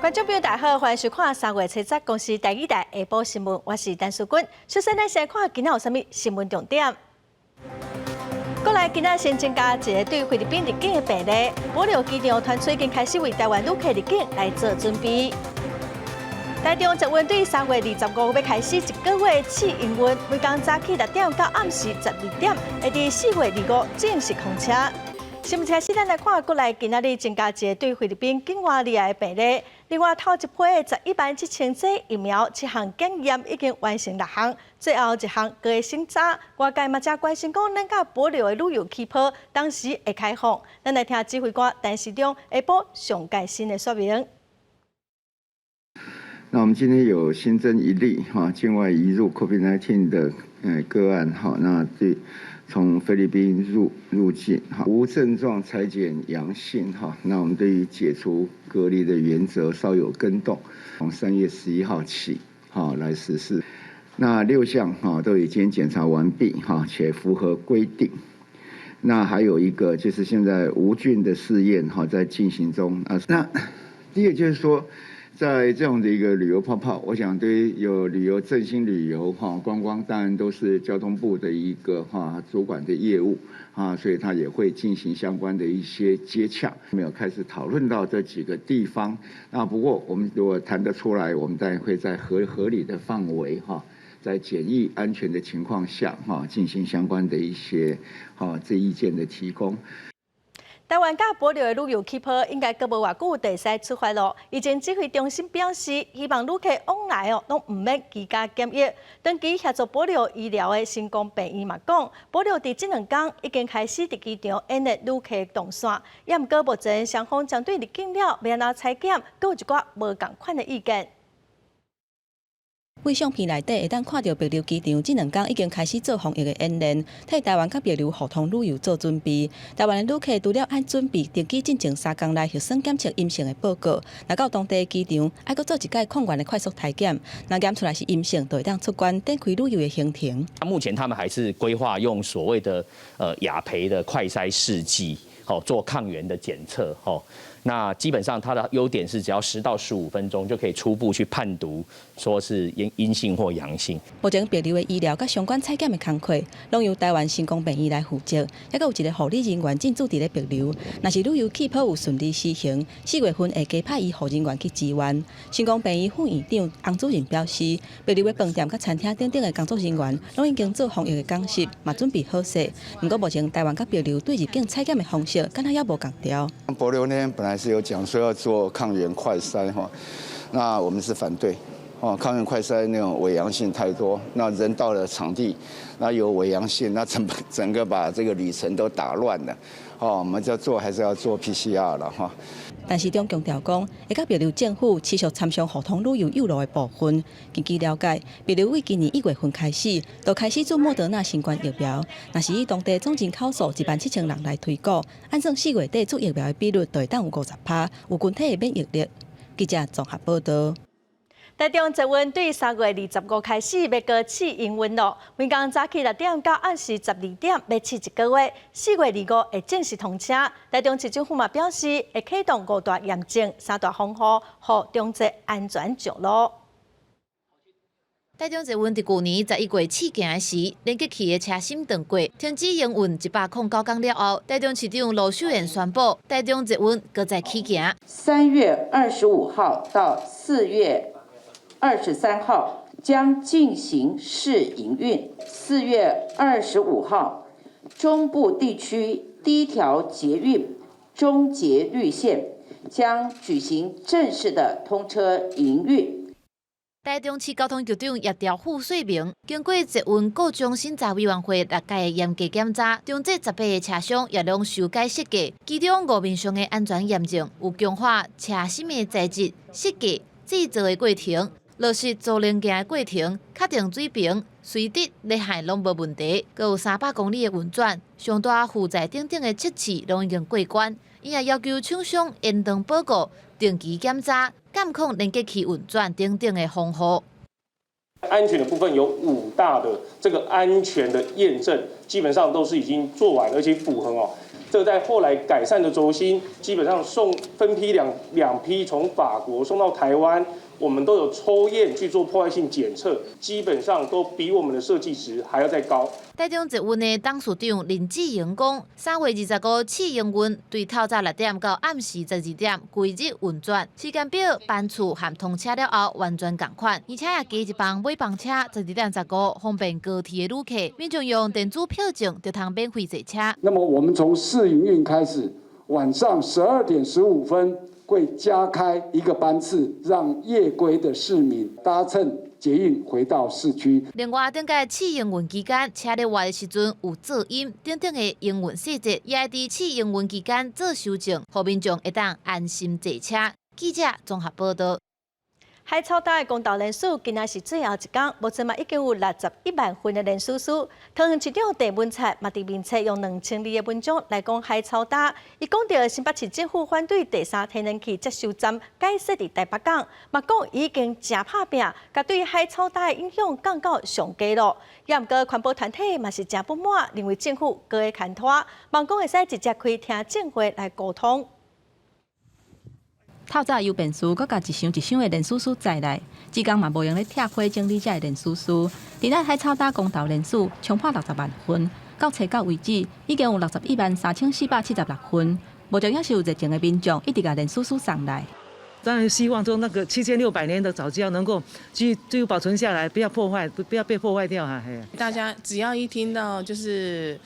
观众朋友大家好，欢迎收看3月7日公司第2台下晡新闻，我是陈淑君。首先，咱先看今仔有啥物新闻重点。国内今仔先增加一个对菲律宾入境的病例，保留机场团队已经开始为台湾旅客入境来做准备。台中捷运对3月25要开始1个月试营运，每天早起6点到暗时12点，会伫4月25正式通车。新闻开始，咱来看国内今仔日增加一个对菲律宾境外离来的病例。另外，头一批的117000剂疫苗7项检验已经完成6项，最后1项搁会审查。外界嘛正关心讲，咱甲保留的旅游气泡当时会开放。咱来听指挥官陈时中下晡上届新的说明。那我们今天有新增1例境外移入 COVID-19 的个案那从菲律宾入境无症状采检阳性那我们对于解除隔离的原则稍有更动，从3月11号起来实施。那6项都已经检查完毕且符合规定。那还有一个就是现在无菌的试验在进行中那第一个就是说，在这样的一个旅游泡泡，我想对于有旅游振兴旅游观光，当然都是交通部的一个主管的业务所以他也会进行相关的一些接洽，没有开始讨论到这几个地方。那不过我们如果谈得出来，我们当然会在合理的范围在检疫安全的情况下进行相关的一些这意见的提供。台湾甲保留的旅游气泡应该阁无偌久就使出发咯。疫情指挥中心表示，希望旅客往来拢唔免居家检疫。长期协助保留医疗的成功病院嘛讲，保留伫这2天已经开始伫机场演练旅客动线，也毋过目前双方针对入境了要安怎采检，阁有一寡无共款的意见。为相片内底会当看到帛琉机场这2天已经开始做防疫的演练，替台湾甲帛琉互通旅游做准备。台湾的旅客除了按准备登记进前3天内核酸检测阴性的报告，若到当地机场，还阁做一届抗原的快速体检，若检出来是阴性，就会当出关展开旅游的行程。目前他们还是规划用所谓的雅培的快筛试剂，做抗原的检测，那基本上它的优点是只要10到15分钟就可以初步去判读，说是阴性或阳性。目前帛琉的医疗甲相关采检的工作，拢由台湾成功病院来负责，还有一个护理人员进驻伫咧帛琉。若是旅游气泡有顺利施行，4月份会加派医护人员去支援。成功病院副院长洪主任表示，帛琉的饭店甲餐厅等等的工作人员，拢已经做防疫的工作，嘛准备好势。不过目前台湾甲帛琉对入境采检的方式，敢若也无共调。帛琉呢本来是有讲说要做抗原快筛那我们是反对抗原快筛那种伪阳性太多，那人到了场地，那有伪阳性，那整个把这个旅程都打乱了我们要做还是要做 PCR 了但是中强调讲，会甲帛琉政府持续参详互通旅游有路的部分。根据了解，帛琉为今年1月份开始，就开始做莫德纳新冠疫苗。若是以当地总人口数17000人来推估，按算4月底做疫苗的比率，就会当有50%，有群体的免疫力。记者综合报道。台中捷运对3月25开始要搁试营运咯，每天早起6点到暗时12点要试1个月，4月25会正式通车。台中市政府嘛表示，会启动5大验证、3大防护，互中捷安全上路。台中捷运伫去年11月试行时，连接器的车身断过，停止营运109天了后，台中市长罗秀燕宣布，台中捷运搁再起行。3月25号到4月23号将进行试营运。4月25号，中部地区第1条捷运中捷绿线将举行正式的通车营运。台中市交通局长叶兆富说明，经过捷运各种审查委员会6届的严格检查，中捷18个车厢也拢修改设计，其中5面上的安全验证有强化车身的材质、设计、制造的过程。落实做零件的过程，确定水平、水质、裂害拢无问题，佮有300公里的运转，上大负载等等的测试拢已经过关。伊也要求厂商延长报告、定期检查、监控连接器运转等等的防护。安全的部分有5大的这个安全的验证，基本上都是已经做完，而且符合这在后来改善的轴心，基本上分批两批从法国送到台湾。我们都有抽验去做破坏性检测，基本上都比我们的设计值还要再高。台中捷运的董事长林志荣讲，3月25日起营运，对透早6点到暗时12点，规日运转，时间表班次和通车了后完全同款，而且也加一班尾班车12点15，方便高铁的旅客。民众用电子票证就通免费坐车。那么我们从试营运开始，晚上12点15分。会加开一个班次，让夜归的市民搭乘捷运回到市区。另外，顶个试营运期间，车咧活的时阵有噪音等等的营运细节，也会伫试营运期间做修正，让民众会当安心坐车。记者综合报道。海草大的公投人数今仔是最后一天，目前嘛已经有61万份的联署书。桃园市长郑文灿嘛伫面册用2000字的文章来讲海草大，伊讲到新北市政府反对第3天然气接收站改设伫台北港，嘛讲已经真拍拼，甲对海草大的影响降到上低咯。也毋过环保团体嘛是真不满，认为政府过会牵拖，望讲会使直接开听证会来沟通。透早邮便书，佮甲一箱一箱的联署书载来，志工嘛无用咧拆开整理这联署书。伫咱海草大公投联署冲破60万份，到初九为止，已经有61万3476份。目前也是有热情的民众一直甲联署书送来。当然希望说那个7600年的早教能够继续保存下来，不要破坏，不要被破坏掉哈。大家只要一听到就是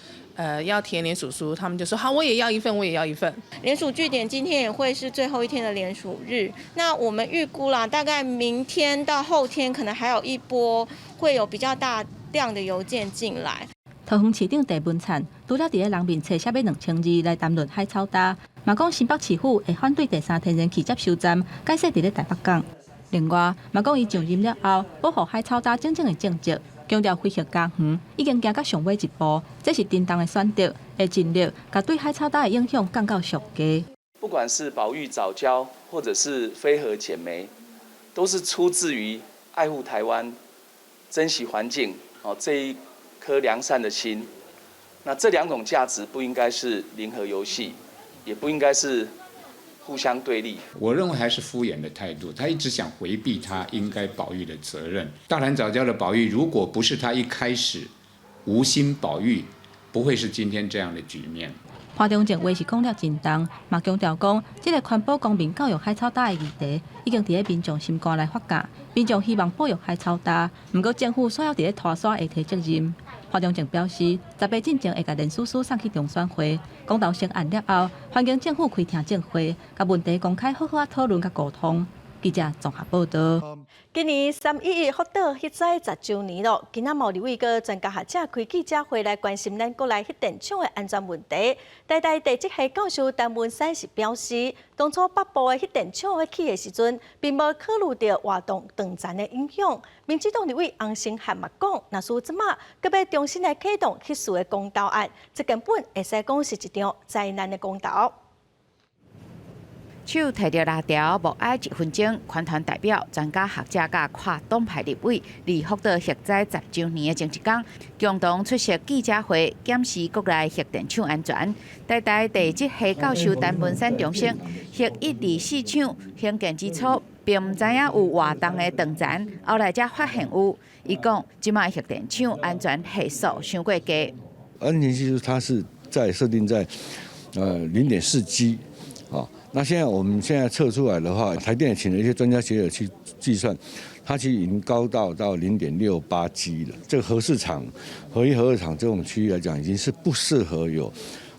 要填联署书，他们就说好，我也要一份，我也要一份。联署据点今天也会是最后一天的联署日，那我们预估啦，大概明天到后天可能还有一波会有比较大量的邮件进来。桃园市长郑文灿除了伫咧人面册写要2000字来谈论海草大，嘛讲新北市府会反对第3天然气接收站改设伫咧台北港。另外，嘛讲伊上任了后，保护海草大真正的政绩，强调恢复家园已经行到上尾一步，这是正当的选择，会尽力甲对海草大的影响降到上低。不管是保育藻礁，或者是非核减煤，都是出自于爱护台湾、珍惜环境这一颗良善的心。那这2种价值不应该是零和游戏，也不应该是互相对立。我认为还是敷衍的态度，他一直想回避他应该保育的责任。大潭藻礁的保育，如果不是他一开始无心保育，不会是今天这样的局面。花中正话是讲了真重，嘛强调讲，这个环保公民教育海草大的议题，已经伫咧民众心肝来发酵。民众希望保育海草大，毋过政府所要伫咧拖沙下提责任。花中正表示，18进前会甲联署书送去中选会，公投成案了后，欢迎政府开听证会，甲问题公开好好讨论甲沟通。记者综合报道。今年311福岛核灾10周年咯，今仔毛立委个专家学者开记者会来关心咱国内核电厂的安全问题。台大地质系教授陈文山是表示，当初北部的核电厂要起的时阵，并无考虑到活动断层的影响。民进党立委洪成汉嘛讲，若是即马搁要重新来启动核四的公投案，这根本会使讲是一场灾难的公投。手提着辣条，无爱1分钟。款团代表、专家学者甲跨党派立委，伫福岛核灾10周年的前一天，共同出席记者会，检视国内核电厂安全。台大地质系教授陈文山重申，核124厂兴建之初，并毋知影有活动的断层，后来才发现有。伊讲，即卖核电厂安全系数伤过低。安全系数它是设定在0.4 G 啊。那我们现在测出来的话，台电请了一些专家学者去计算，它其实已经高到0.68 G 了。这个核四厂、核1、核2厂这种区域来讲，已经是不适合有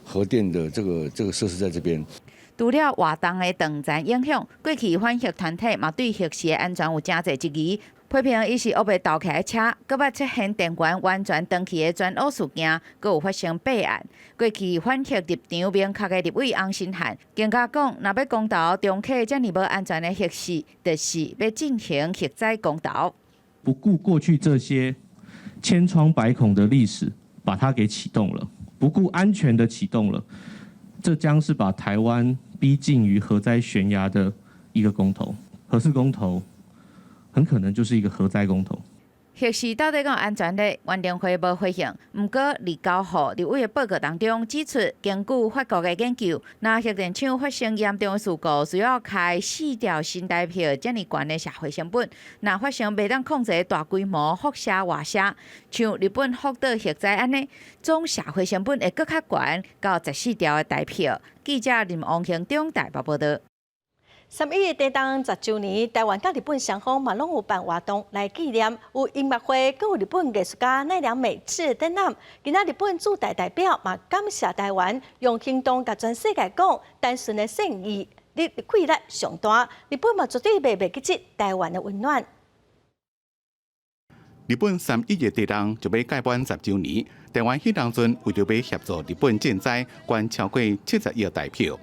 核电的这个设施在这边。除了活动的断层影响，过去反核团体嘛对核四的安全有真侪质疑。批评伊是乌白倒起的车，搁捌出现电源完全断去的钻污事件，搁有发生弊案。过去反核立场明确的立委洪成汉更加讲，若要公投重启遮尔无安全的核四，就是要进行核灾公投。不顾过去这些千疮百孔的历史，把它给启动了，不顾安全的启动了，这将是把台湾逼近于核灾悬崖的一个公投。核四公投很可能就是一个核灾公投。核试到底讲安全咧，原定会无飞行。毋过29号立委的报告当中指出，根据法国的研究，若核电厂发生严重的事故，需要开4条新台票遮尔悬的社会成本。若发生袂当控制大规模辐射外射，像日本福岛核灾安尼，总社会成本会搁较悬，到14条的台票。记者林王兴中台北报道。3.1地动10周年，台湾甲日本双方嘛拢有办活动来纪念，有音乐会，佮有日本艺术家奈良美智的展览。今仔日本驻台代表嘛感谢台湾，用行动甲全世界讲，单纯的善意，你气力上大。日本嘛绝对袂记住台湾的温暖。日本3.1地动就要届满10周年，台湾迄当阵为着要协助日本赈灾，捐超过70亿台票。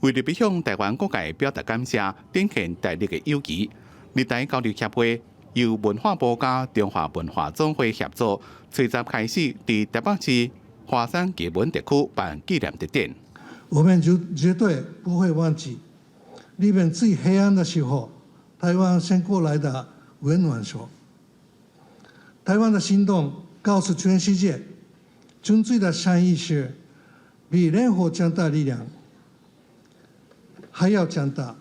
为了要向台湾各界表达感谢，展现台日的友谊，日台交流协会由文化部甲中华文化总会协助，初十开始伫台北市华山基本地区办纪念日典。我们就绝对不会忘记日本最黑暗的时候，台湾先过来的温暖手。台湾的行动告诉全世界，纯粹的善意是比任何强大力量还要强大。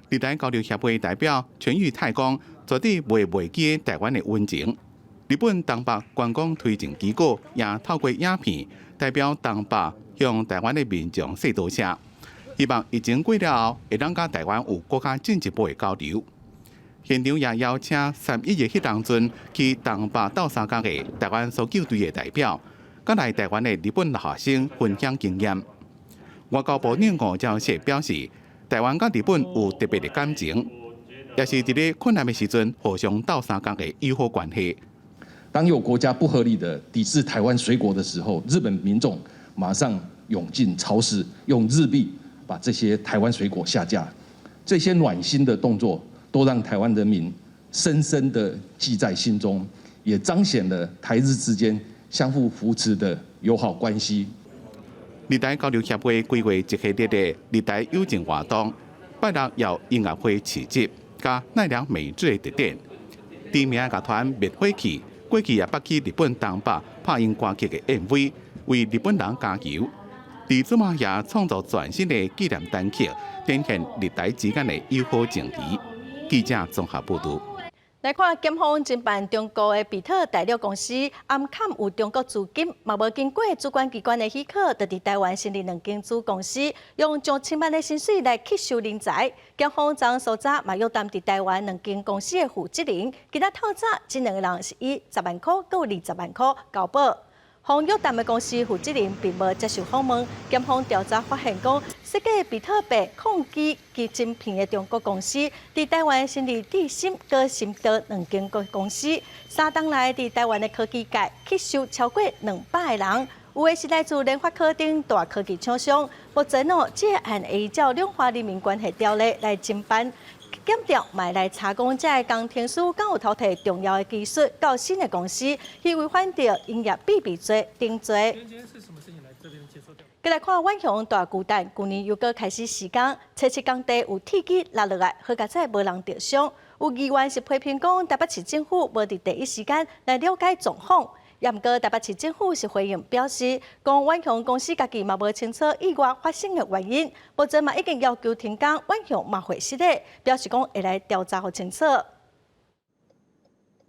日台交流协会代表全玉泰讲，绝对袂忘记台湾的温情。日本东北观光推进机构也透过影片代表东北向台湾的民众说多谢，希望疫情过了后，会当甲台湾有更加进一步的交流。现场也邀请3.1迄当阵去东北斗相共的台湾搜救队的代表，甲来台湾的日本留学生分享经验。外交部长吴钊燮表示，台湾甲日本有特别的感情，也是伫咧困难的时阵互相斗相共的友好关系。当有国家不合理的抵制台湾水果的时候，日本民众马上涌进超市，用日币把这些台湾水果下架。这些暖心的动作，都让台湾人民深深的记在心中，也彰显了台日之间相互扶持的友好关系。日台交流协会规划一系列的日台友情活动，拜六有音乐会市集，加奈良美智的特点。知名乐团灭火器过去也捌去日本东北拍音歌剧的 MV， 为日本人加油。李祖玛也创作全新的纪念单曲，展现日台之间的友好情谊。记者综合报道。来看检方侦办中国的比特大陆公司，暗砍有中国资金，嘛无经过主管机关的许可，就伫台湾成立2间子公司，用上千万的薪水来吸收人才。检方昨所查嘛约谈伫台湾2间公司的负责人，今仔透早，这2个人是以10万块到20万块交保。方约谈的公司负责人并无接受访问，检方调查发现讲，设计比特币控制及晶片的中国公司，伫台湾成立地心跟新德2间公司，3档内伫台湾的科技界吸收超过200个人，有的是来自联发科等大科技厂商。目前这案会依照《两华人民关系条例》来侦办。检调买来查讲，这个工程师敢有偷摕重要的技术到新的公司，去违反着营业弊病罪定罪。再来看万雄大巨蛋，去年又搁开始施工，测试工地有铁机落落来，好在无人受伤。有议员是批评讲，台北市政府无伫第一时间来了解状况。也毋过，台北市政府是回应表示，讲万雄公司家己嘛无清楚意外发生的原因，目前嘛已经要求停工，万雄嘛会失礼，表示讲会来调查好清楚。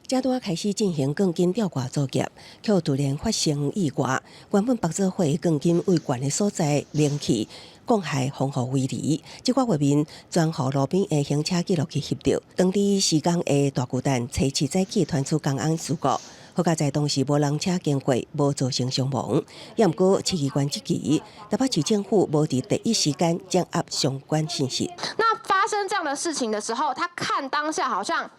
正拄开始进行钢筋吊挂作业，却突然发生意外。原本白做火钢筋位悬的所在燃起，降害风雨为离。这个画面全乎路边的行车记录器翕到。当地施工的大巨蛋车市在集团出工安事故。好在当时无人车经过，无造成伤亡。也毋过，市机关即期，台北市政府无伫第一时间掌握相关信息。那发生这样的事情的时候，他看当下好像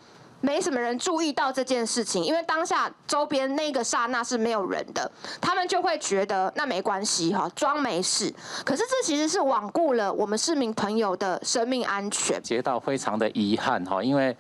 没什么人注意到这件事情，因为当下周边那个刹那是没有人的，他们就会觉得那没关系哈，装没事。可是这其实是罔顾了我们市民朋友的生命安全。觉到非常的遗憾哈，因为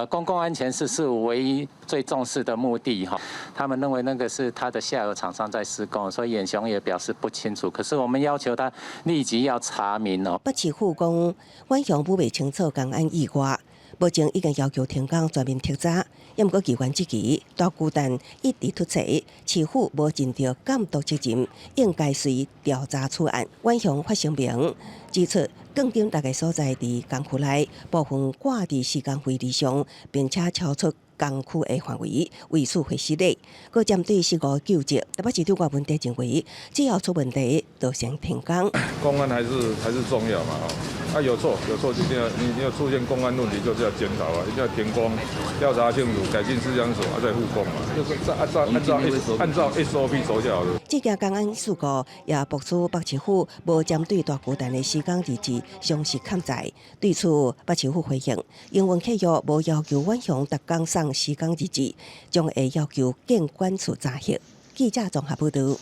公共安全是唯一最重视的目的哈。他们认为那个是他的下游厂商在施工，所以远雄也表示不清楚。可是我们要求他立即要查明哦。北市府讲，晚上不未清楚公安意外。目前已经要求停工全面剔查，也毋过机关即期大巨蛋一直突袭，市府无尽到监督责任，应该随调查处案。阮乡发声明指出，更丁大概所在伫工区内，部分挂伫施工会议上，并且超出工区的范围，为此会失礼。佮针对事故救济，台北市长郭文德认为，只要出问题，就先停工。公安还是重要嘛，有错就一定要你有出现公安问题，就是要检讨啊，一定要停工，调查清楚，改进思想所，再复工嘛，就是按照 SOP 走就好了。这件公安事故也爆出北市府无针对大巨蛋的施工日期详细勘查，对此北市府回应，营运契约无要求阮乡特工送施工日期，将会要求建管处查核。记者综合报道。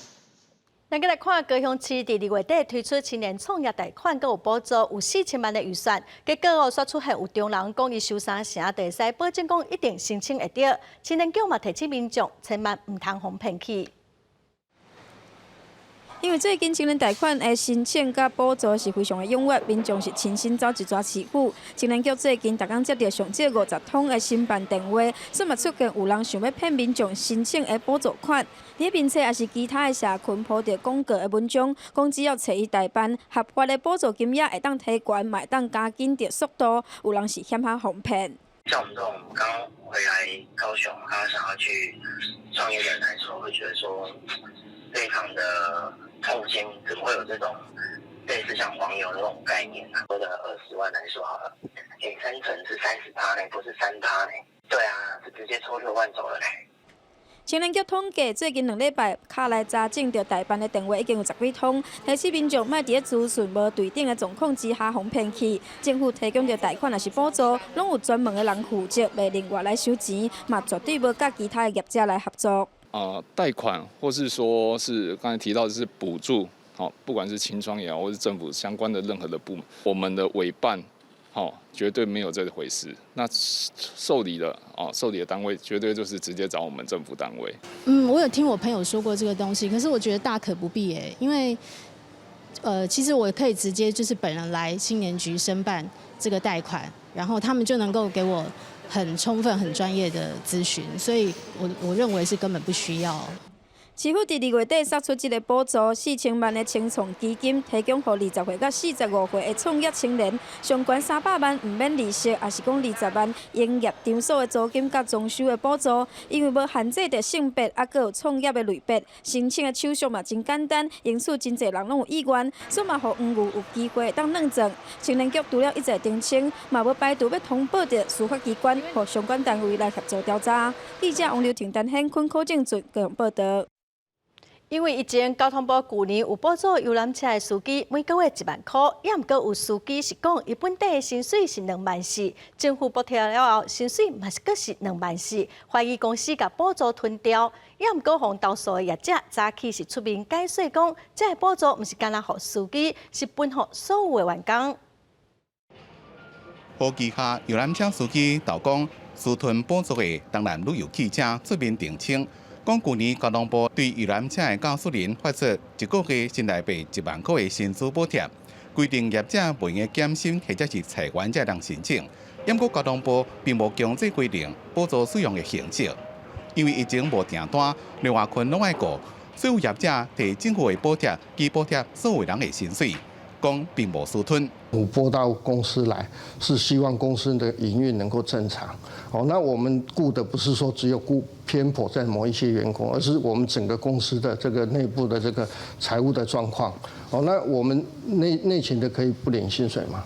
咱再来看高雄市伫2月底推出青年创业贷款，佮有补助，有4000万的预算。结果说出现有中人讲伊收3成，就会使保证讲一定申请会到。青年局嘛提醒民众，千万唔通互骗去。因为最近青年贷款的申请甲补助是非常的踊跃，民众是亲身走一抓市府。青年局最近逐工接到上少50通的申办电话，说嘛出现有人想要骗民众申请的补助款。伫面册也是其他的社群铺着广告的文章，讲只要找伊代办，合法的补助金额会当提悬，嘛会当加紧着速度。有人是险下哄骗。像我们这种刚回来高雄，刚想要去创业的人来说，会觉得说非常的痛心，怎么会有这种类似像黄牛的那种概念啊？说的20万来说好了，给3成是30%呢，不是3%呢？对啊，是直接抽6万走了呢。青年局统计，最近2礼拜卡来查证着代办的电话已经有10几通，提醒民众莫伫咧资讯无对等的状况之下哄骗去。政府提供着贷款也是补助，拢有专门的人负责，袂另外来收钱，嘛绝对无甲其他的业者来合作。贷款或是说是刚才提到的是补助，不管是青创也好，或是政府相关的任何的部门，我们的委办，绝对没有这回事。那受理的单位绝对就是直接找我们政府单位。我有听我朋友说过这个东西，可是我觉得大可不必因为其实我可以直接就是本人来青年局申办这个贷款，然后他们就能够给我很充分、很专业的咨询，所以我认为是根本不需要。市府伫2月底杀出一个补助4000万的青创基金，提供予20岁到45岁的创业青年，上悬300万唔免利息，也是讲20万营业场所的租金甲装修的补助。因为无限制着性别，还佫有创业的类别，申请的手续嘛真简单，因此真侪人拢有意愿，所以嘛，互黄牛有机会当认证。青年局除了一再澄清，嘛无排除要通报着司法机关或相关单位来协助调查。记者王刘婷、陈显坤、柯正俊各样报道。因为以前交通部去年有补助游览车的司机每个月1万块，也毋过有司机是讲伊本地的薪水是2万4，政府补贴了后薪水嘛是阁是2万4，怀疑公司甲补助吞掉，也毋过互投诉的业者早起是出面解释讲，这个补助毋是干那互司机，是分互所有的员工。呼旗下游览车司机投讲，私吞补助的当然旅游记者出面澄清。讲去年交通部对游览车的驾驶人发出一个月新台币1万块的薪资补贴，规定业者袂用减薪或者是裁员才能申请。不过交通部并无强制规定补助使用的形式，因为疫情无订单，另外群拢爱顾，所有业者摕政府的补贴，去补贴所有人的薪水，讲并无私吞。我拨到公司来，是希望公司的营运能够正常。那我们顾的不是说只有顾偏颇在某一些员工，而是我们整个公司的这个内部的这个财务的状况。那我们内勤的可以不领薪水吗？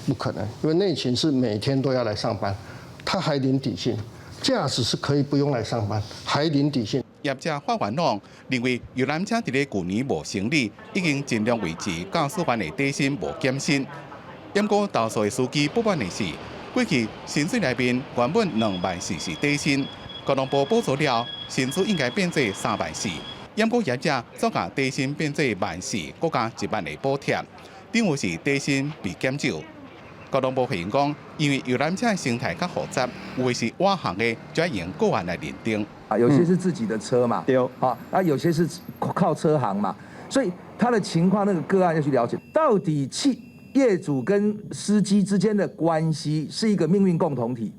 不可能，因为内勤是每天都要来上班，他还领底薪。驾驶是可以不用来上班，还领底薪。业者发言人认为，游览车伫咧去年无成立，已经尽量维持驾驶员的底薪无减薪。不过投诉的司机不满的是，过去薪水内面原本2万4是底薪，交通部补助了，薪资应该变做3万4。不过业者则把底薪变做1万4，搁加1万的补贴，等于是底薪被减少。交通部回应讲，因为游览车的生态较复杂，有的是外行的，就要用个案来认定。有些是自己的车嘛，对，有些是靠车行嘛，所以他的情况那个个案要去了解，到底业主跟司机之间的关系是一个命运共同体，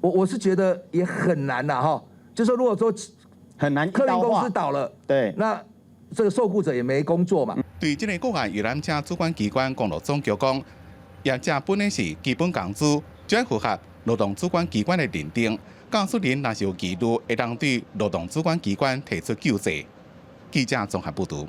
我是觉得也很难呐哈。就说如果说很难，客运公司倒了，对，那这个受雇者也没工作嘛。对这个国外游览车主管机关公路总局讲，业者本来是基本工资，只要符合劳动主管机关的认定，驾驶人若是有疑虑，会当对劳动主管机关提出救济。记者综合报道。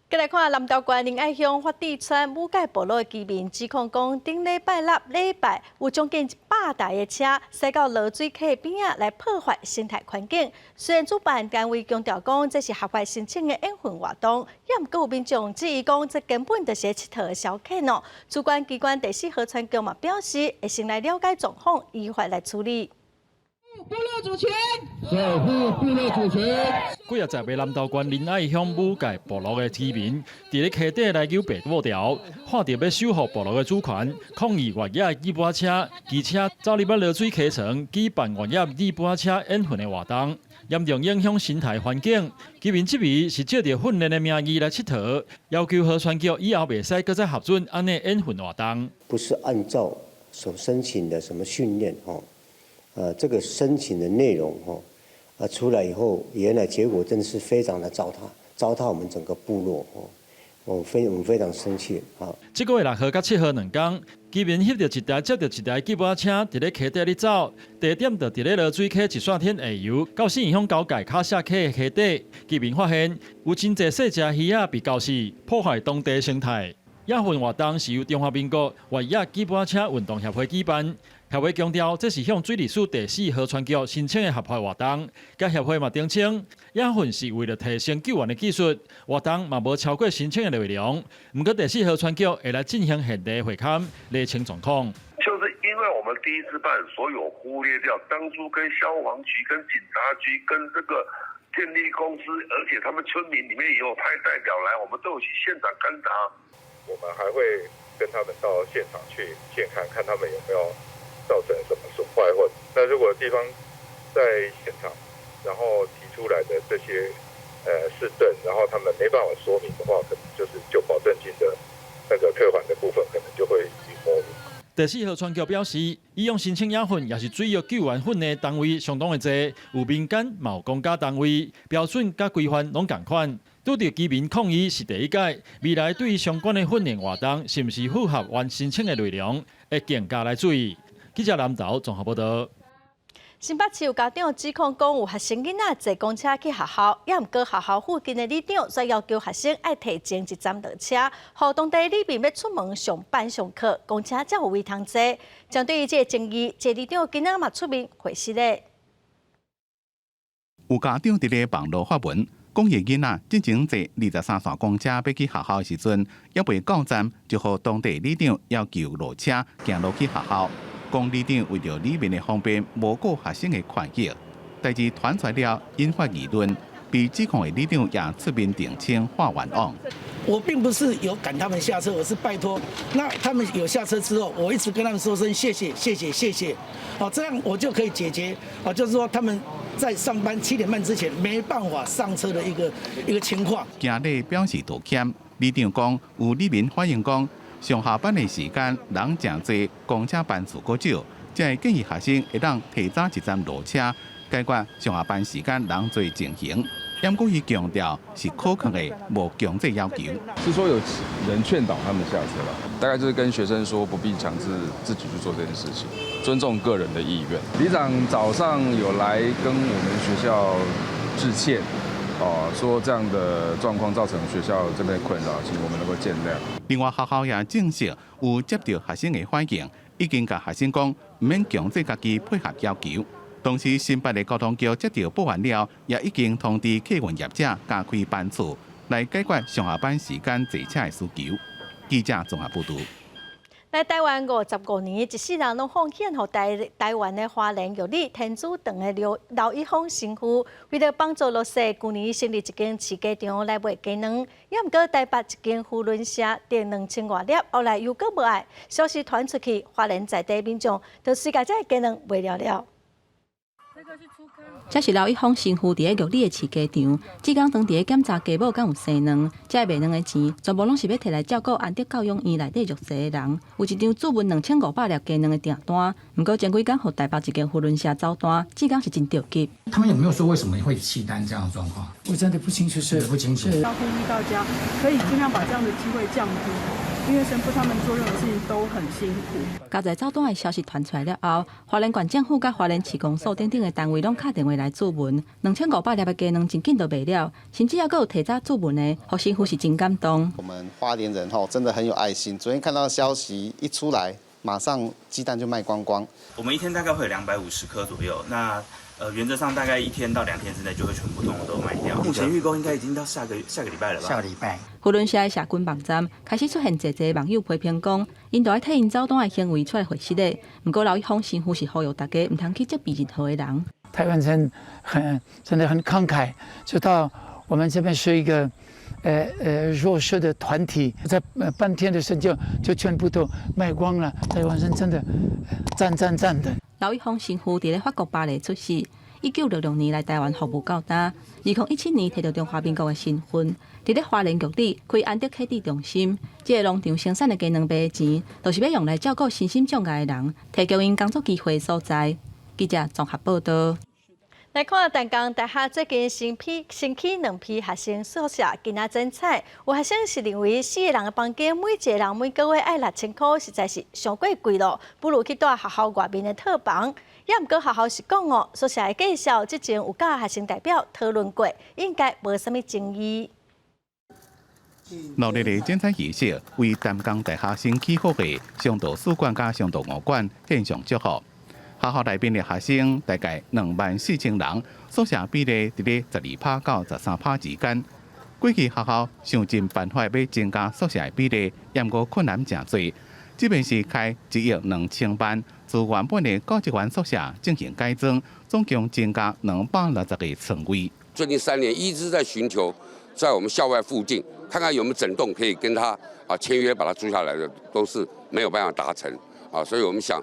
再来看南投县仁爱乡发地村武界部落的居民指控讲，顶礼拜六礼拜有将近100台的车驶到落水溪边仔来破坏生态环境。虽然主办单位强调讲这是合法申请的演混活动，也毋过有民众质疑讲这根本就是佚佗的消遣哦。主管机关第4河川局嘛表示，会先来了解状况，依法来处理。部落主权，守护部落主权。几日在被南投县仁爱乡武界部落的居民，伫咧溪底来求白布条，看到要守护部落的主权，抗议越野吉普车、机车走入落水溪床，举办越野吉普车演训的活动，严重影响生态环境。居民质疑是借着训练的名义来佚佗，要求河川局以后袂使搁再核准安尼演训活动。不是按照所申请的什么训练这个申请的内容出来以后，原来结果真的是非常的糟蹋我们整个部落我们非常生气这个月6号到7号2天，居民翕到一台接到一台吉普车伫咧溪底咧走，地点就伫咧落水溪一线天下游到信义乡交界卡下溪的溪底，居民发现有真侪细只鱼仔被搞死，破坏当地生态。演训活动是由中华民国越野吉普车运动协会举办。协会强调，这是向水利署第4河川局申请的合法活动。甲协会嘛澄清，演训是为了提升救援的技术，活动嘛无超过申请的内容。不过第4河川局会来进行现地会勘，厘清状况。就是因为我们第一次办，所以我忽略掉当初跟消防局、跟警察局、跟这个电力公司，而且他们村民里面也有派代表来，我们都有去现场勘查。我们还会跟他们到现场去现看，看他们有没有造成什么损坏，或那如果地方在现场，然后提出来的这些是证，然后他们没办法说明的话，可能就是就保证金的那个退还的部分，可能就会予以模糊。第4河川局表示，以用申请演训也是水域救援训的单位相当的多，有民间嘛有公家单位，标准甲规范拢同款。拄到居民抗议是第一届，未来对于相关的训练活动是毋是符合原申请的内容，会更加来注意。记者南投综合报道。新北市有家长指控讲，有学生囡仔坐公车去学校，也毋过学校附近的里长却要求学生爱提前1站落车，互当地里民要出门上班上课，公车才有位通坐。针对于这个争议，这里长今仔嘛出面回释咧。有家长伫咧网络发文。讲伊囡仔之前坐23线公车要去学校的时阵，还未到站，就互当地里长要求落车行路去学校。讲里长为着里面的方便，无顾学生的权益，代志传出来了，引发议论。被指控的里长也出面澄清画完案。我并不是有赶他们下车，我是拜托。那他们有下车之后，我一直跟他们说声谢谢，谢谢，谢谢。好，这样我就可以解决。啊，就是说他们在上班7点半之前没办法上车的一个情况。今日表示道歉，里长讲有里民反映讲，上下班的时间人真多，公车班次过少，才会建议学生会当提早1站落车。解决上下班时间人多情形，不过伊强调是可靠的，无强制要求。是说有人劝导他们下车了，大概就是跟学生说不必强制自己去做这件事情，尊重个人的意愿。里长早上有来跟我们学校致歉，说这样的状况造成学校这边困扰，请我们能够见谅。另外，学校也证实有接到学生的反映，已经甲学生讲唔免强制家己配合要求。同时，新北的交通局接到报案了，也已经通知客运业者加开班次，来解决上下班时间坐车的需求。记者综合报道。来台湾55年，一世人拢奉献予台湾的花莲玉里天主堂的刘一峰神父，为了帮助弱势，去年成立一间饲鸡场来卖鸡卵，也毋过台北一间扶轮社订2000多粒，后来又搁无爱，消息传出去，花莲在地民众就随家这鸡卵卖了了。这是刘一峰新妇伫个玉里的饲鸡场，志刚当伫个检查鸡母敢有生卵，这卖卵的钱全部拢是要摕来照顾安德教养院内底弱势的人。有一张注文2500粒鸡卵的订单，不过前几天互台北一间福伦社走单，志刚是真着急。他们有没有说为什么会弃单这样的状况？我真的不清楚，不清楚。要呼吁大家可以尽量把这样的机会降低，因为神父他们做任何事情都很辛苦。加在走单的消息传出来了后，花莲县政府甲花莲市公所等等的单位拢打电话来注文，2500粒的鸡卵真紧就卖了，甚至还佫有提早注文的，互新妇是真感动。我们花莲人真的很有爱心，昨天看到消息一出来，马上鸡蛋就卖光光。我们一天大概会有250颗左右，那原则上大概1天到2天之内就会全部都卖掉。目前预购应该已经到下个礼拜了吧？下个礼拜。福伦社的社群网站开始出现侪网友批评讲，因都爱替因走单的行为出来回失礼。不过刘一峰新妇是呼吁大家唔通去责备任何的人。台湾人真的很慷慨，知道我们这边是一个弱势的团体，在半天的时间就全部都卖光了。台湾人真的赞的。刘一峰新妇伫咧法国巴黎出世，1966年来台湾服务到今，2017年摕到中华民国的身份，伫咧花莲玉里开安德启智中心。这个农场生产的鸡卵卖的钱，都是要用来照顾身心障碍的人，提供因工作机会的所在。记者综合报道。来看淡江大学最近新起2批学生宿舍，今仔精彩。有学生是认为4个人的房间，每一个人每个月爱6000块，实在是上过贵咯，不如去住学校外面的套房。也毋过学校是讲哦，宿舍的介绍之前有甲学生代表讨论过，应该无啥物争议。热烈的精彩仪式为淡江大学新起好的上道4馆甲上道5馆献上祝福。学校内面的学生大概24000人，宿舍比例伫咧12%到13%之间。过去学校想尽办法要增加宿舍的比例，也毋过困难真多。即便是开1亿2000万，自原本的高级员宿舍进行改装，总共增加260个床位。最近3年一直在寻求，在我们校外附近看看有没有整栋可以跟他签约把它租下来的，都是没有办法达成所以我们想。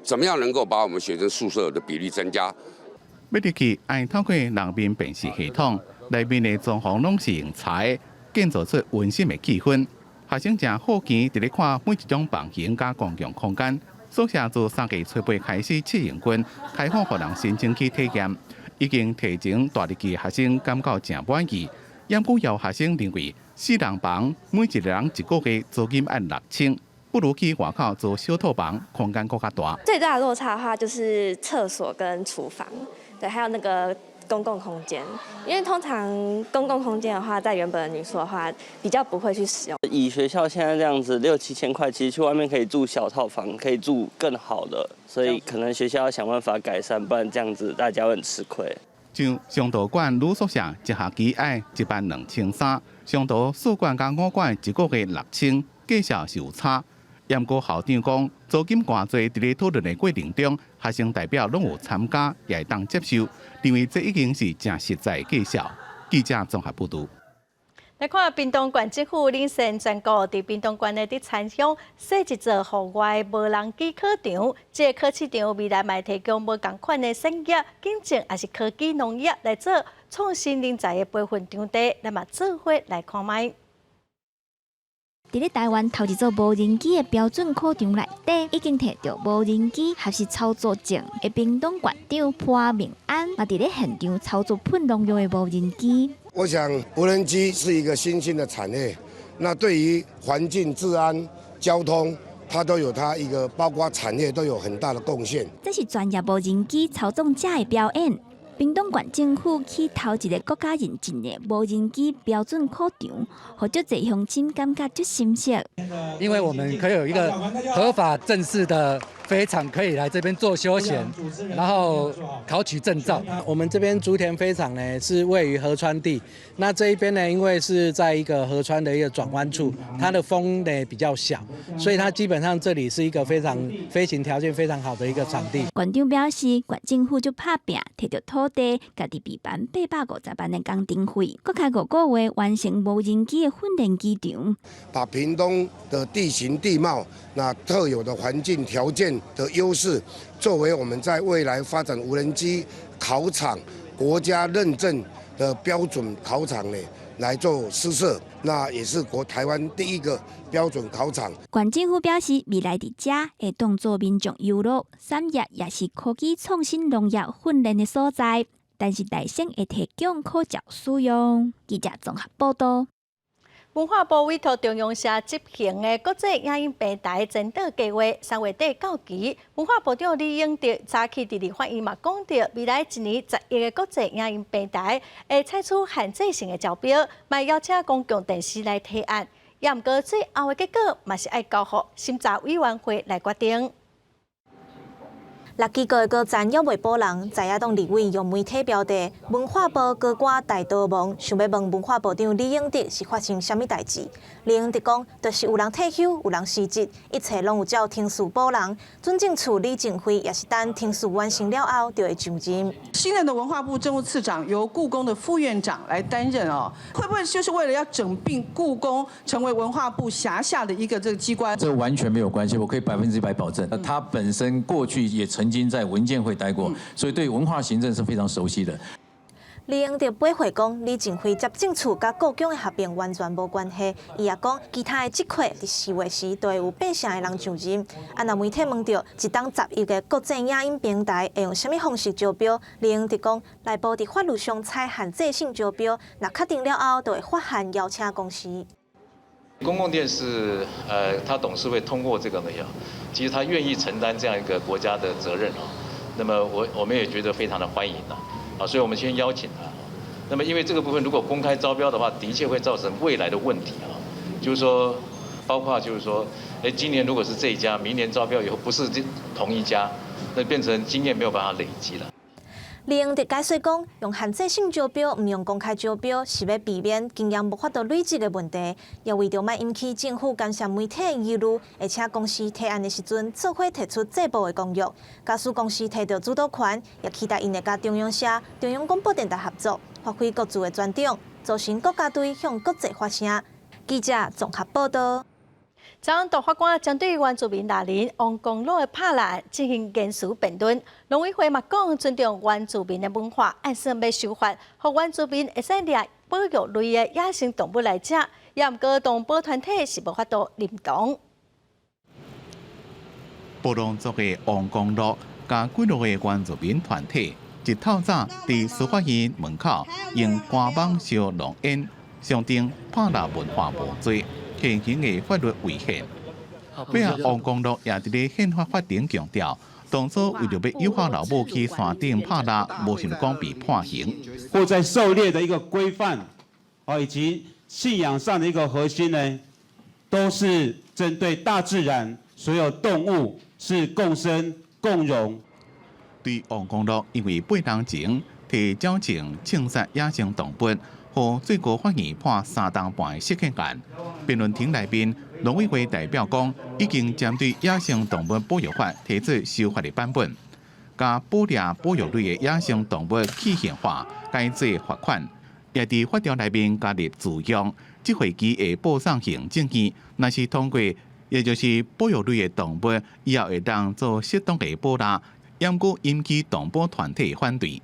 怎么样能够把我们学生宿舍的比例增加？要入去，爱透过人面辨识系统，内面的装潢拢是用柴，建造出温馨的气氛。学生正好奇伫咧看每一种房型甲公共空间。宿舍自3月初8开始试营运，开放予人申请去体验。已经提前住入去的学生感到真满意。也不有学生认为4人房每一个人1个月租金按6000。不如去外口做小套房，空间更加大。最大的落差的话，就是厕所跟厨房，对，还有那个公共空间。因为通常公共空间的话，在原本的女宿的话，比较不会去使用。以学校现在这样子6、7千块，其实去外面可以住小套房，可以住更好的，所以可能学校要想办法改善，不然这样子大家会很吃亏。像上道馆女宿舍一学期爱12300，上道4馆甲5馆1个月6000，价钱是有差。也毋过校长讲，租金偌济，伫咧讨论的过程中，学生代表拢有参加，也会当接受，认为这已经是真实在的介绍。记者综合报道。来看屏东县政府领先全国，伫屏东县的伫田乡设一座户外无人机考场。这考试场未来嘛提供无同款的产业、经济，也是科技农业来做创新人才的培训场地。咱嘛做伙来看卖。伫咧台湾头一座无人机的标准考场内底，已经摕到无人机学习操作证的屏东县长潘明安，嘛伫咧现场操作喷农药的无人机。我想无人机是一个新兴的产业，那对于环境、治安、交通，它都有它一个，包括产业都有很大的贡献。这是专业无人机操纵者的表演。屏东县政府起头一个国家认证的无人机标准考场，让足侪乡亲感觉足新鲜。因为我们可以有一个合法正式的飞场，可以来这边做休闲，然后考取证照。我们这边竹田飞场呢是位于河川地，那这一边呢，因为是在一个河川的一个转弯处，它的风呢比较小，所以它基本上这里是一个非常飞行条件非常好的一个场地。县长表示，县政府就拍拼，摕到土地，家己备办850万的工程费，搁开5个月完成无人机的训练机场。把屏东的地形地貌、那特有的环境条件性的优势，作为我们在未来发展无人机考场国家认证的标准考场呢，来做施设。那也是台湾第一个标准考场。县政府表示，未来伫遮会当作民众游乐、产业也是科技创新农业训练的所在，但是大省会提供可照使用。记者综合报道。文化部委托中央社执行的国际影音平台前导计划3月底到期。文化部长李永德早起伫立法院嘛讲到，未来一年10亿个国际影音平台会采取限制性的招标，嘛邀请公共电视来提案。也毋过最后的结果嘛是爱交予审查委员会来决定。6支高高站约未保人，在野党立委用媒体标题文化部高官大逃亡，想要问文化部长李永德是发生啥物代志？李永德讲，就是有人退休，有人辞职，一切拢有照庭事保人。尊政处李正辉也是等庭事完成了后就会上任。新任的文化部政务次长由故宫的副院长来担任哦，会不会就是为了要整并故宫，成为文化部辖下的一个这个机关？这完全没有关系，我可以100%保证。他本身过去也曾经在文建会待过，所以对文化行政是非常熟悉的。李永德驳回讲，李正辉接政处甲故宫的合并完全无关系。伊也讲，其他的职缺伫4月时都会有8成的人上任。若媒体问到一档11个国际影音平台会用啥物方式招标，李永德讲，内部伫法律上采限制性招标，若确定了后，就会发函邀请公司。公共电视，他董事会通过这个没有？其实他愿意承担这样一个国家的责任哦。那么我们也觉得非常的欢迎啊，所以我们先邀请他。那么因为这个部分如果公开招标的话，的确会造成未来的问题啊，就是说，包括就是说，今年如果是这一家，明年招标以后不是同一家，那变成经验没有办法累积了。李永德解释讲，用限制性招标，唔用公开招标，是要避免经验无法度累积的问题，也为着莫引起政府干涉媒体的疑虑，而且公司提案的时阵，做伙提出制度的公约。假使公司摕到主导权，也期待因会甲中央社、中央广播电台合作，发挥各自的专长，组成国家队向国际发声。记者综合报道。昨晚大法官针对原住民大林王公路的拍烂进行严肃辩论，农委会嘛讲尊重原住民的文化，按说要修法，让原住民会使掠保育类的野生动物来食，也毋过动保团体是无法度认同。布农族的王公路甲几落个原住民团体，一透早伫司法院门口用官网烧龙烟，象征拍烂文化无罪。现行的法律违宪，尾啊，王公路也伫咧宪法法庭强调，当初为着要诱惑老母去山顶拍蜡，无想讲被判刑。或在狩猎的一个规范，以及信仰上的一个核心呢，都是针对大自然所有动物是共生共荣。对王公路因为8年前提矫正枪杀野生动物。和最高法院判3年半的失宪案，辩论庭内面，农委会代表讲，已经针对野生动物保育法提出修法的版本，甲捕猎保育类的野生动物去宪化，改制罚款，也伫法条内面加入自用，即会期会报送行政院，若是通过，也就是保育类的动物以后会当做适当的捕猎，也毋过引起动保团体反对。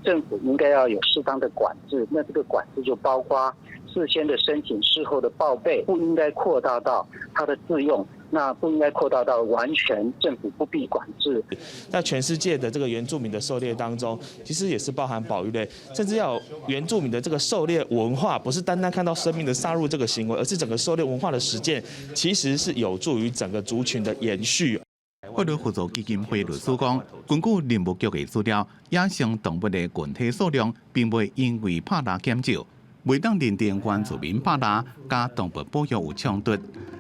政府应该要有适当的管制，那这个管制就包括事先的申请、事后的报备，不应该扩大到它的自用，那不应该扩大到完全政府不必管制。在全世界的这个原住民的狩猎当中，其实也是包含保育类，甚至要有原住民的这个狩猎文化，不是单单看到生命的杀戮这个行为，而是整个狩猎文化的实践，其实是有助于整个族群的延续。法律辅助基金会律师讲，根据林务局的资料，野生动物的群体数量并未因为拍蜡减少，未当认定原住民拍蜡甲动物保育有冲突。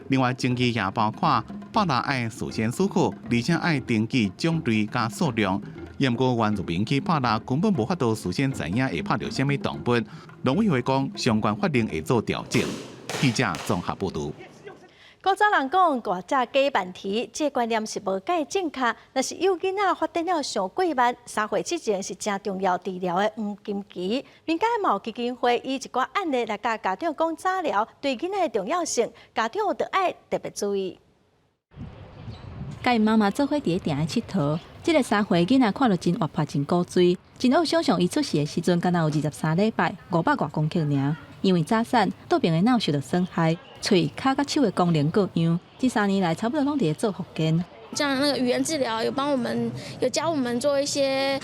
另外，争议也包括拍蜡爱事先许可，而且爱登记种类甲数量。也毋过原住民去拍蜡根本无法度事先知影会拍到什么动物。农委会讲，相关法令会做调整。记者综合报道。古早人讲，大只鸡慢啼，这个观念是无介正确。若是幼囡仔发展了上过慢，3岁之前是真重要治疗的黄金期。民间毛基金会以一寡案例来甲家长讲早疗对囡仔的重要性，家长就爱特别注意。甲因妈妈做伙伫咧店佚佗。这个3岁囡仔看到真活泼、真古锥，真好想象伊出世的时阵，敢若有23礼拜，500多公克尔。因为早产，肚边的脑受到损害，喙、骹甲手的功能各样。这3年来，差不多拢伫咧做复健。像那个语言治疗有教我们做一些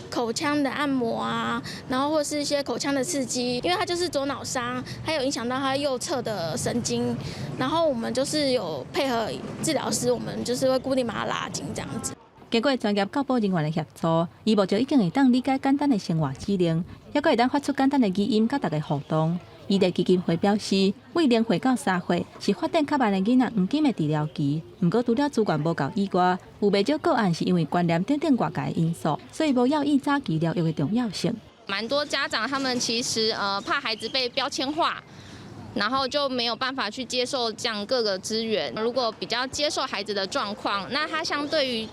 口腔的按摩啊，然后或是一些口腔的刺激，因为他就是左脑伤，还有影响到他右侧的神经，然后我们就是有配合治疗师，我们就是会固定把它拉紧这样子。经过专业教保人员的协助，伊目前已经会当理解简单的生活指令，也会当发出简单的语音，甲大家互动。医疗基金会表示，为0岁到3岁是发展较慢的囡仔黄金的治疗期，不过除了资源无够以外，有不少个案是因为观念等外界的因素，所以无要以早期疗育的重要性。蛮多家长他们其实怕孩子被标签化。然后就没有办法去接受这样各个资源。如果比较接受孩子的状况，那他相对于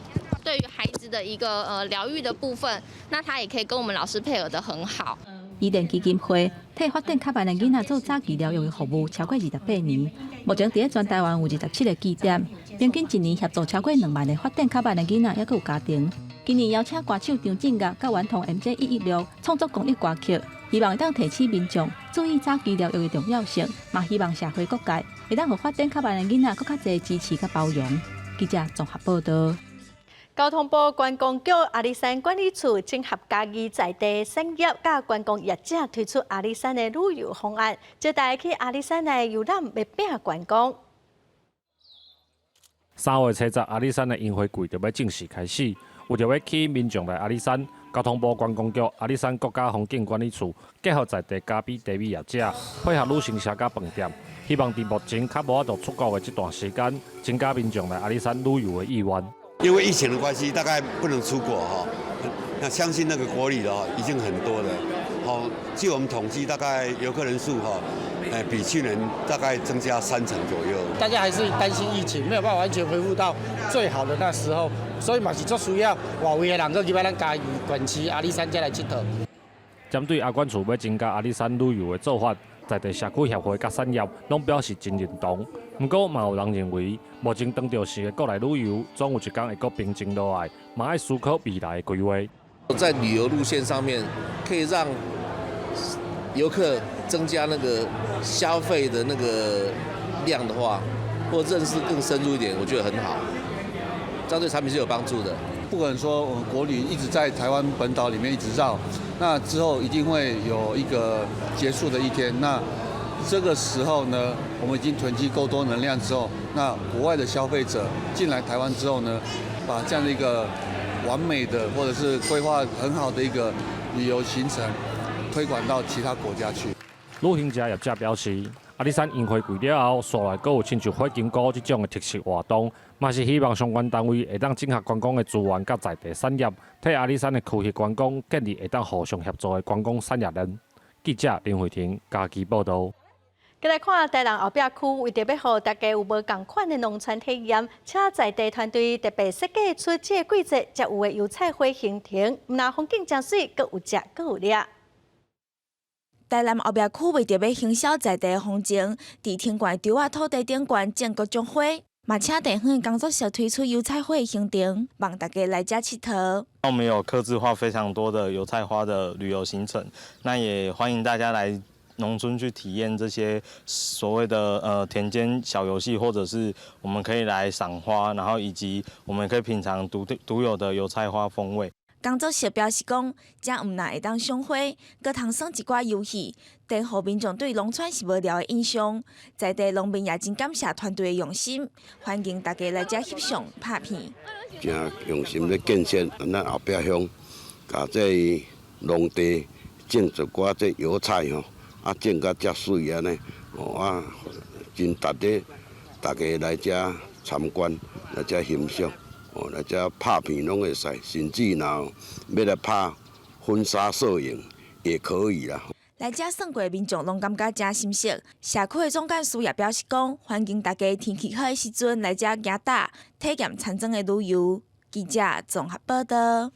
孩子的一个疗愈的部分，那他也可以跟我们老师配合得很好。医疗基金会替发展较慢的囡仔做早期疗育的服务超过28年，目前在全台湾有27个据点，平均一年协助超过2万个发展较慢的囡仔，也有家庭。今年邀请歌手张震岳甲顽童 MJ116创作公益歌曲，希望会当提起民众注意早期疗育的重要性，嘛希望社会各界会当互发展较慢的囡仔更较侪支持甲包容。记者综合报道。交通部观光局阿里山管理处整合嘉义在地产业甲观光业者推出阿里山的旅游方案，招大家去阿里山的游览物品观光。3月初10，阿里山的樱花季就要正式开始。为着要吸引民众来阿里山，交通部观光局阿里山国家风景管理处结合在地咖啡地米业者，配合旅行社甲饭店，希望在目前较无法度出国的这段时间，增加民众来阿里山旅游的意愿。因为疫情的关系，大概不能出国哈。那相信那个国旅的已经很多了。好，据我们统计，大概游客人数比去年大概增加3成左右。大家还是担心疫情没有办法完全恢复到最好的那时候，所以嘛是最需要外围的人去咱嘉义县市阿里山这来佚佗。针对阿管处要增加阿里山旅游的做法，在地社区协会甲产业拢表示真认同。不过嘛有人认为，目前当着时的国内旅游，总有一天会搁平静落来，嘛要思考未来的规划。在旅游路线上面，可以让游客增加那个消费的那个量的话，或认识更深入一点，我觉得很好，这样对产品是有帮助的。不可能说我们国旅一直在台湾本岛里面一直绕，那之后一定会有一个结束的一天。那这个时候呢，我们已经囤积够多能量之后，那国外的消费者进来台湾之后呢，把这样的一个完美的或者是规划很好的一个旅游行程推广到其他国家去。旅行社业者表示，阿里山樱花季了后，所来阁有亲像火金菇这种的特色活动，嘛是希望相关单位会当整合观光的资源甲在地产业，替阿里山的区域观光建立会当互相协作的观光产业链。记者林慧婷嘉义报道。再来看台南后壁区，为着要让大家有无同款的农村体验，请在地团队特别设计出这个季节才有的油菜花行程，唔但风景真水，阁有食，阁有掠。台南后壁区为着要行销在地的风情，伫天冠稻仔土地顶冠种各种花，嘛请地方的工作社推出油菜花的行程，让大家来遮佚佗。我们有客制化非常多的油菜花的旅游行程，那也欢迎大家来农村去体验这些所谓的田间小游戏，或者是我们可以来赏花，然后以及我们可以品尝独有的油菜花风味。工作社表示讲，这唔但会当赏花，阁通耍一寡游戏，地互民众对农村是无聊的印象。在地农民也真感谢团队的用心，欢迎大家来遮翕相拍片。真用心咧建设咱后壁乡，甲这农地种一寡这油菜吼。种甲遮水安尼，真值得大家来遮参观，来遮欣赏，来遮拍片拢会使，甚至若要来拍婚纱摄影也可以啦。来遮耍过的民众拢感觉真新鲜。社区的总干事也表示讲，欢迎大家天气好的时阵来遮行踏，体验田庄的旅游。记者综合报道。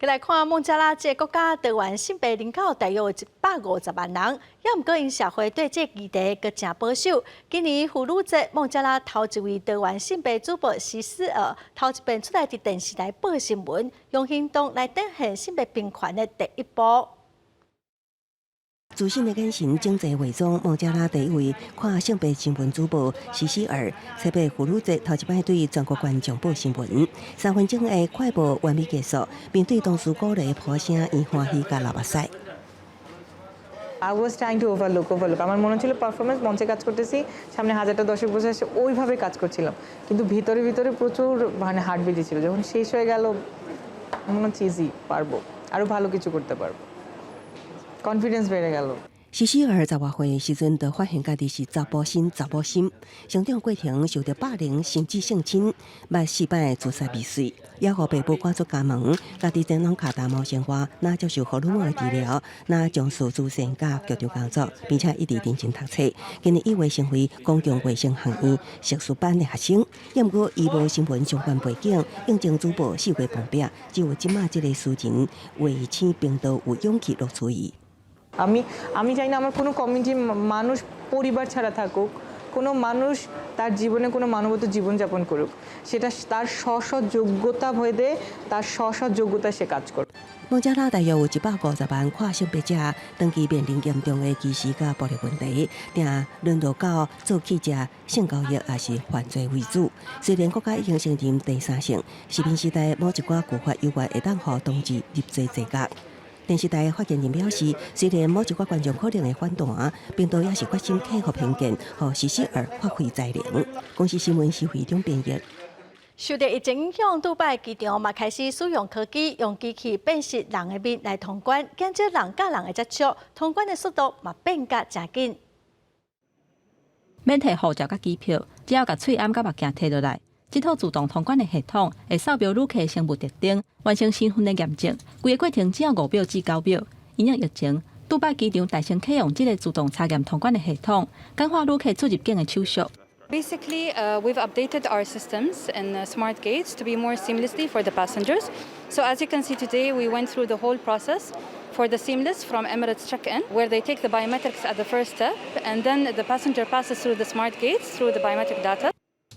佮来看孟加拉这个国家台湾性别人口大约有150万人，也毋过因社会对这议题阁真保守。今年妇女节，孟加拉头一位台湾性别主播西施尔头一遍出来伫电视台报新闻，用行动来展现性别平权的第一步。自信的眼神，经济伪装，孟加拉第一位看性别新闻主播西施尔，特别妇女节头一摆对全国观众报新闻，3分钟的快播完美结束，面对同事鼓励破声，伊欢喜甲流目屎。I was trying to overlook. আমার মনে হচ্ছিল পারফরমেন্স মঞ্চে কাজ করতেছি, সামনে হাজারটা দর্শক বসে আছে, ওইভাবে কাজ করছিলাম, কিন্তু ভিতরে প্রচুর মানে হার্টবিট ছিল। যখন শেষ হয়ে গেল মনে হচ্ছে ইজি, পারবো, আরো ভালো কিছু করতে পারবো, কনফিডেন্স বেড়ে গেল।西施尔10月份时阵，就发现家己是查甫心，成长过程受到霸凌，甚至性侵，捌失败自杀未遂，也互爸母赶出家门，家己只能靠大毛生活，哪接受荷尔蒙的治疗，哪从事自身甲剧场工作，并且一直认真读册。今年1月成为公共卫生学院硕士班的学生，也毋过伊无新闻相关背景，应征主播4月碰壁，只有即马这个事情为青病毒有勇气录取伊。আমি চাই না আমার কোনো কমিউনিটি মানুষ পরিবার ছাড়া থাকুক, কোনো মানুষ তার জীবনে কোনো মানবত জীবনযাপন করুক, সেটা তার স্ব যোগ্যতা ভেদে তার স্ব যোগ্যতা সে কাজ করুক।孟加拉大约有150万跨性别者，长期面临严重的歧视甲暴力问题，定沦落到做记者、性交易也是犯罪为主。虽然国家已经承认第3性，市民时代某一寡旧法优越会当互同志入罪罪责。电视台发言人表示，虽然某一寡观众可能会反弹，病毒也是决心克服偏见，和西施尔发挥才能。公司新闻是非常便宜。受到疫情影响，杜拜机场嘛开始使用科技，用机器辨识人的面来通关，减少人甲人的接触，通关的速度嘛变甲真紧。免摕护照甲机票，只要甲喙暗甲目镜摕落来。这套自动通关的系统会扫描旅客生物特征，完成身份的验证。规个过程只要5秒至9秒。因应疫情，杜拜机场大声启用这个自动查验通关的系统，简化旅客出入境的手续。Basically, we've updated our systems and smart gates to be more seamlessly for the passengers. So as you can see today, we went through the whole process for the seamless from Emirates check-in, where they take the biometrics at the first step, and then the passenger passes through the smart gates through the biometric data.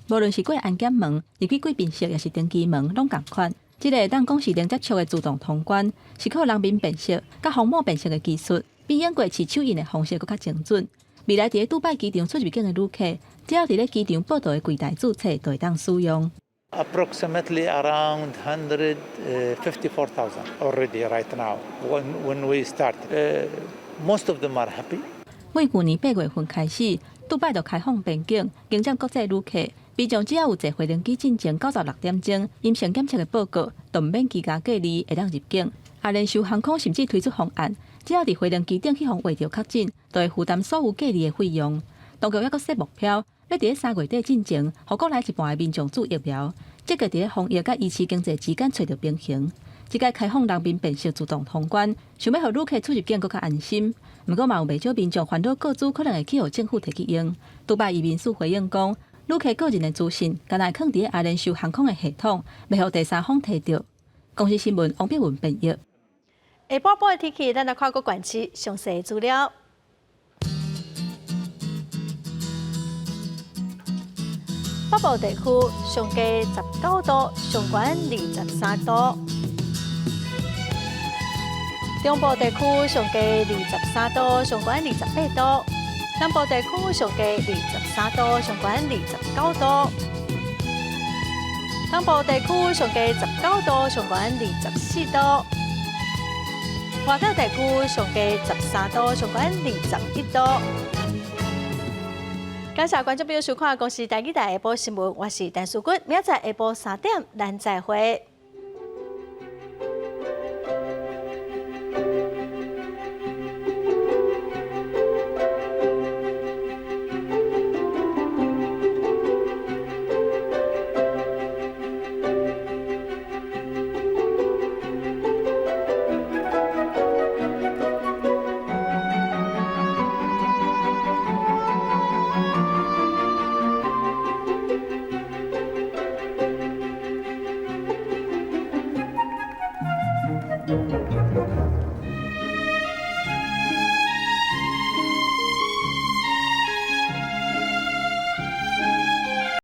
无论是过安检门、入去贵宾室，也是登机门，拢同款。这个当讲是零接触的自动通关，是靠人面辨识、甲虹膜辨识的技术，比用过持手印的方式更加精准。未来伫杜拜机场出入境的旅客，只要伫咧机场报到的柜台注册，就会当使用。Approximately around 154,000 already right now. When we start, most of them are happy. 每去年8月份开始，杜拜就开放边境，迎接国际旅客。边上只要有坐飞轮机进前96点钟阴性检测的报告，就免居家隔离会当入境。阿联酋航空甚至推出方案，只要伫飞轮机顶去互画着确诊，就会负担所有隔离的费用。当局还阁设目标，要伫咧3月底进前，互国内一半的民众注疫苗，积极伫咧防疫甲维持经济之间找到平衡。即个开放人民辨识自动通关，想要互旅客出入境更加安心。不过嘛有袂少民众烦恼个资可能会去互政府摕去用。杜拜移民署回应讲，旅客个人的资讯，敢若放伫咧阿联酋航空的系统，袂互第三方摕到。公司新闻王碧文编译。下晡晡的天气，咱来看各县市详细资料。北部地区上低19度，上悬23度；中部地区上低23度，上悬28度；南部地区上低23度，上悬29度；东部地区上低19度，上悬24度；外岛地区上低13度，上悬21度。感谢观众朋友收看《公视台语台下晡新闻》，我是陈淑君，明仔载下晡3点，咱再会。了。